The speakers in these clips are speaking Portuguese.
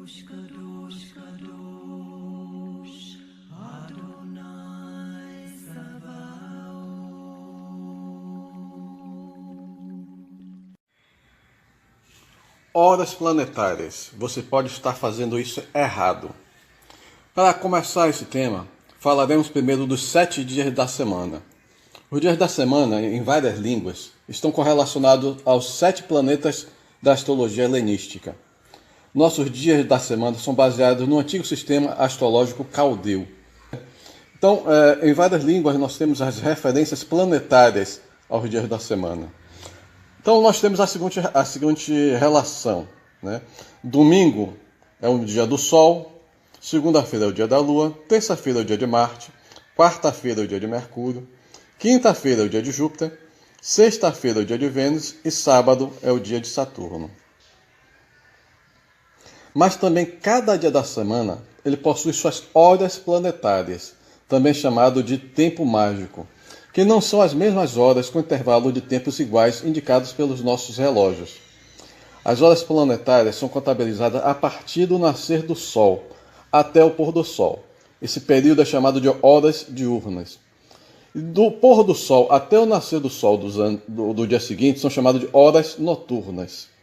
Kadosh, Kadosh, Kadosh, Adonai Sabaoth. Horas planetárias. Você pode estar fazendo isso errado. Para começar esse tema, falaremos primeiro dos 7 dias da semana. Os dias da semana, em várias línguas, estão correlacionados aos 7 planetas da astrologia helenística. Nossos dias da semana são baseados no antigo sistema astrológico caldeu. Então, em várias línguas, nós temos as referências planetárias aos dias da semana. Então, nós temos a seguinte relação, né? Domingo é o dia do Sol, segunda-feira é o dia da Lua, terça-feira é o dia de Marte, quarta-feira é o dia de Mercúrio, quinta-feira é o dia de Júpiter, sexta-feira é o dia de Vênus e sábado é o dia de Saturno. Mas também cada dia da semana ele possui suas horas planetárias, também chamado de tempo mágico, que não são as mesmas horas com intervalo de tempos iguais indicados pelos nossos relógios. As horas planetárias são contabilizadas a partir do nascer do Sol até o pôr do Sol. Esse período é chamado de horas diurnas. Do pôr do Sol até o nascer do Sol do dia seguinte são chamadas de horas noturnas.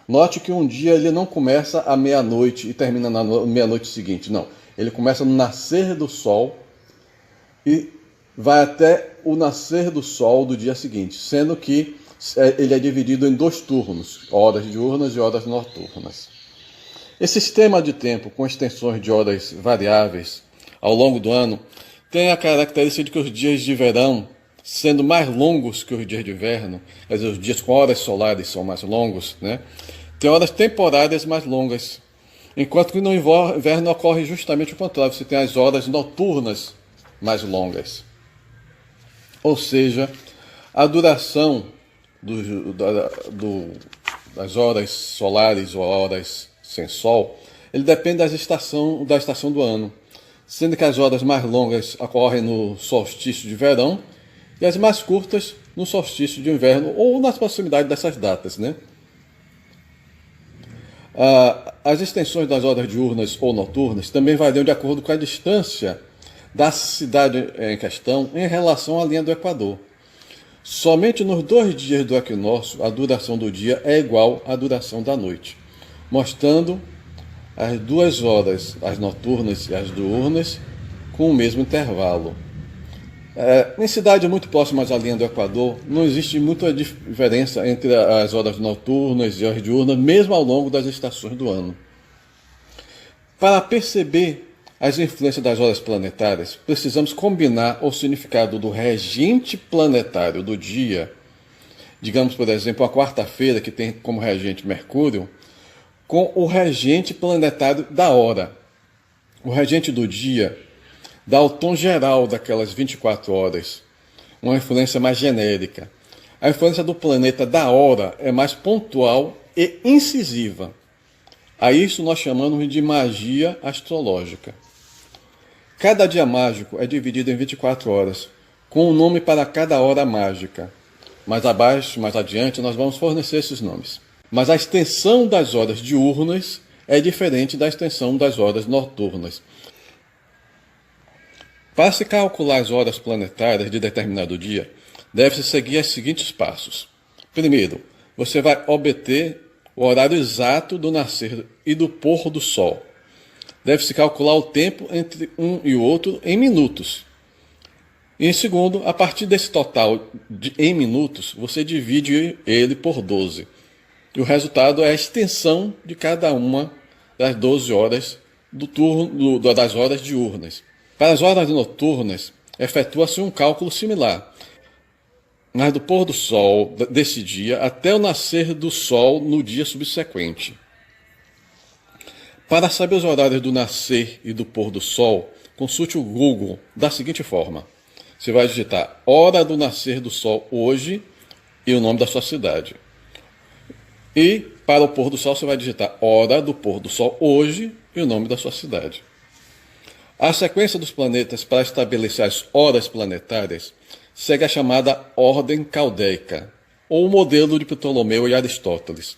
Note que um dia ele não começa à meia-noite e termina na meia-noite seguinte. Não, ele começa no nascer do Sol e vai até o nascer do Sol do dia seguinte, sendo que ele é dividido em 2 turnos, horas diurnas e horas noturnas. Esse sistema de tempo, com extensões de horas variáveis ao longo do ano, tem a característica de que os dias de verão, sendo mais longos que os dias de inverno, quer dizer, os dias com horas solares são mais longos, né? Tem horas temporárias mais longas, enquanto que no inverno ocorre justamente o contrário, você tem as horas noturnas mais longas. Ou seja, a duração das horas solares ou horas sem sol, ele depende da estação do ano, sendo que as horas mais longas ocorrem no solstício de verão e as mais curtas no solstício de inverno ou nas proximidades dessas datas, né? As extensões das horas diurnas ou noturnas também variam de acordo com a distância da cidade em questão em relação à linha do Equador. Somente nos 2 dias do equinócio a duração do dia é igual à duração da noite, mostrando as 2 horas, as noturnas e as diurnas, com o mesmo intervalo. Em cidades muito próximas à linha do Equador, não existe muita diferença entre as horas noturnas e as diurnas, mesmo ao longo das estações do ano. Para perceber as influências das horas planetárias, precisamos combinar o significado do regente planetário do dia, digamos, por exemplo, a quarta-feira, que tem como regente Mercúrio, com o regente planetário da hora. O regente do dia dá o tom geral daquelas 24 horas, uma influência mais genérica. A influência do planeta da hora é mais pontual e incisiva. A isso nós chamamos de magia astrológica. Cada dia mágico é dividido em 24 horas, com um nome para cada hora mágica. Mais abaixo, mais adiante, nós vamos fornecer esses nomes. Mas a extensão das horas diurnas é diferente da extensão das horas noturnas. Para se calcular as horas planetárias de determinado dia, deve-se seguir os seguintes passos. Primeiro, você vai obter o horário exato do nascer e do pôr do Sol. Deve-se calcular o tempo entre um e o outro em minutos. E em segundo, a partir desse total em minutos, você divide ele por 12. E o resultado é a extensão de cada uma das 12 horas das horas diurnas. Para as horas noturnas, efetua-se um cálculo similar, mas do pôr do Sol desse dia até o nascer do Sol no dia subsequente. Para saber os horários do nascer e do pôr do Sol, consulte o Google da seguinte forma. Você vai digitar hora do nascer do Sol hoje e o nome da sua cidade. E para o pôr do Sol você vai digitar hora do pôr do Sol hoje e o nome da sua cidade. A sequência dos planetas para estabelecer as horas planetárias segue a chamada ordem caldeica, ou o modelo de Ptolomeu e Aristóteles.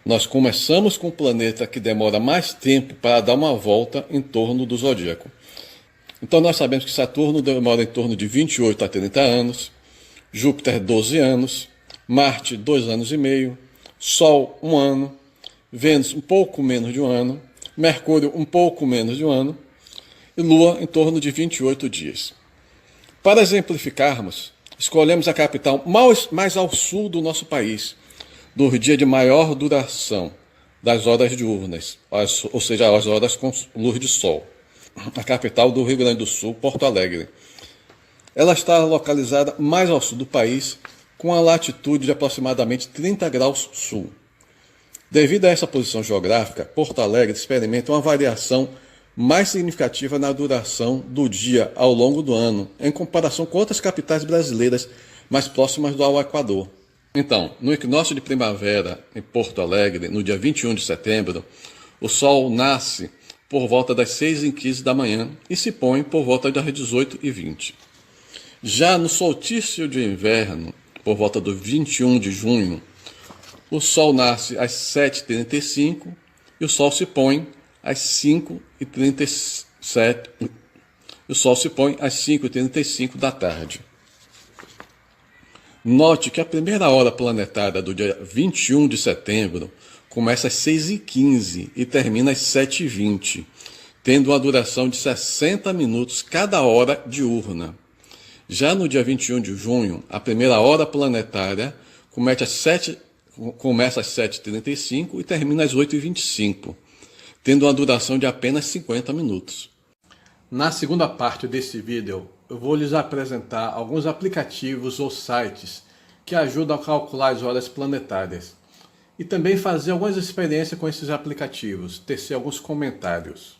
Nós começamos com o planeta que demora mais tempo para dar uma volta em torno do zodíaco. Então nós sabemos que Saturno demora em torno de 28 a 30 anos, Júpiter 12 anos, Marte 2 anos e meio, Sol 1 ano, Vênus um pouco menos de um ano, Mercúrio um pouco menos de um ano e Lua em torno de 28 dias. Para exemplificarmos, escolhemos a capital mais ao sul do nosso país, do dia de maior duração das horas diurnas, ou seja, as horas com luz de sol. A capital do Rio Grande do Sul, Porto Alegre. Ela está localizada mais ao sul do país, com a latitude de aproximadamente 30 graus sul. Devido a essa posição geográfica, Porto Alegre experimenta uma variação mais significativa na duração do dia ao longo do ano, em comparação com outras capitais brasileiras mais próximas ao Equador. Então, no equinócio de primavera em Porto Alegre, no dia 21 de setembro, o Sol nasce por volta das 6h15 da manhã e se põe por volta das 18h20. Já no solstício de inverno, por volta do 21 de junho, o Sol nasce às 7h35 e o Sol se põe às 5h37. O Sol se põe às 5h35 da tarde. Note que a primeira hora planetária do dia 21 de setembro começa às 6h15 e termina às 7h20, tendo uma duração de 60 minutos cada hora diurna. Já no dia 21 de junho, a primeira hora planetária começa às 7h35 e termina às 8h25, tendo uma duração de apenas 50 minutos. Na segunda parte desse vídeo, eu vou lhes apresentar alguns aplicativos ou sites que ajudam a calcular as horas planetárias e também fazer algumas experiências com esses aplicativos, tecer alguns comentários.